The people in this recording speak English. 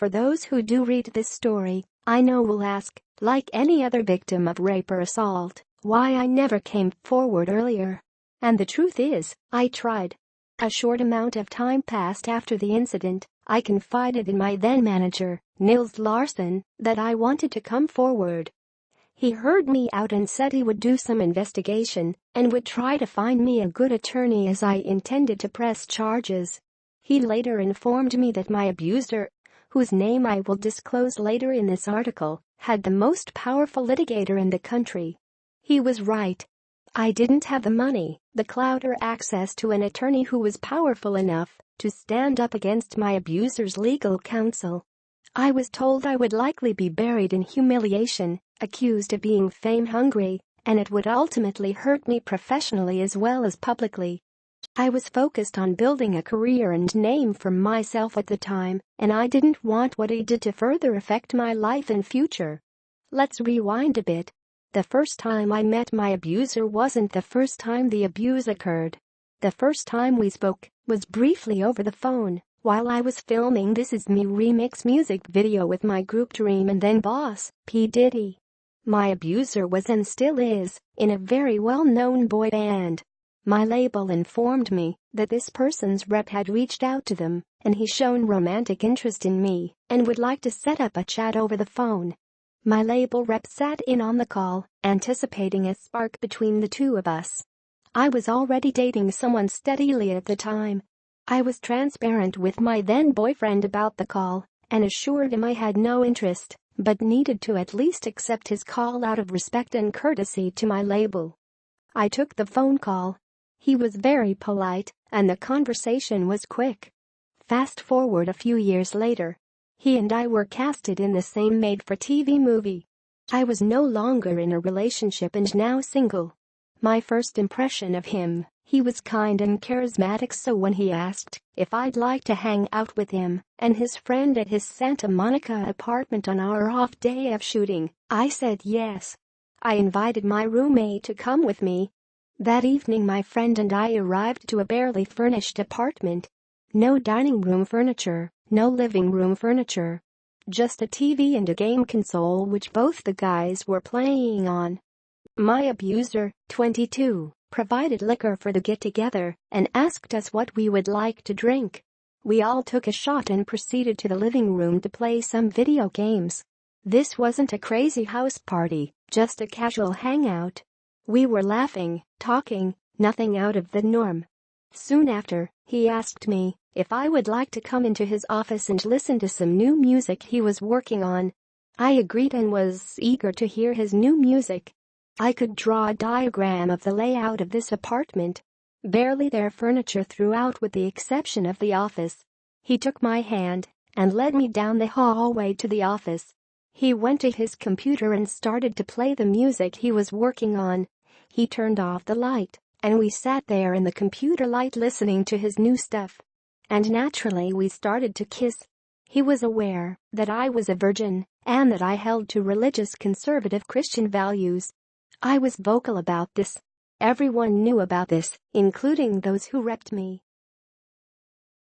for those who do read this story, I know will ask, like any other victim of rape or assault, why I never came forward earlier. And the truth is, I tried. A short amount of time passed after the incident. I confided in my then manager, Nils Larsen, that I wanted to come forward. He heard me out and said he would do some investigation and would try to find me a good attorney as I intended to press charges. He later informed me that my abuser, whose name I will disclose later in this article, had the most powerful litigator in the country. He was right. I didn't have the money, the clout or access to an attorney who was powerful enough to stand up against my abuser's legal counsel. I was told I would likely be buried in humiliation, accused of being fame-hungry, and it would ultimately hurt me professionally as well as publicly. I was focused on building a career and name for myself at the time, and I didn't want what he did to further affect my life and future. Let's rewind a bit. The first time I met my abuser wasn't the first time the abuse occurred. The first time we spoke was briefly over the phone while I was filming This Is Me remix music video with my group Dream and then boss, P. Diddy. My abuser was and still is in a very well-known boy band. My label informed me that this person's rep had reached out to them and he shown romantic interest in me and would like to set up a chat over the phone. My label rep sat in on the call, anticipating a spark between the two of us. I was already dating someone steadily at the time. I was transparent with my then boyfriend about the call and assured him I had no interest, but needed to at least accept his call out of respect and courtesy to my label. I took the phone call. He was very polite, and the conversation was quick. Fast forward a few years later. He and I were casted in the same made-for-TV movie. I was no longer in a relationship and now single. My first impression of him, he was kind and charismatic, so when he asked if I'd like to hang out with him and his friend at his Santa Monica apartment on our off day of shooting, I said yes. I invited my roommate to come with me. That evening my friend and I arrived to a barely furnished apartment. No dining room furniture, no living room furniture. Just a TV and a game console which both the guys were playing on. My abuser, 22, provided liquor for the get-together and asked us what we would like to drink. We all took a shot and proceeded to the living room to play some video games. This wasn't a crazy house party, just a casual hangout. We were laughing, talking, nothing out of the norm. Soon after, he asked me if I would like to come into his office and listen to some new music he was working on. I agreed and was eager to hear his new music. I could draw a diagram of the layout of this apartment. Barely there furniture throughout with the exception of the office. He took my hand and led me down the hallway to the office. He went to his computer and started to play the music he was working on. He turned off the light, and we sat there in the computer light listening to his new stuff. And naturally we started to kiss. He was aware that I was a virgin and that I held to religious conservative Christian values. I was vocal about this. Everyone knew about this, including those who repped me.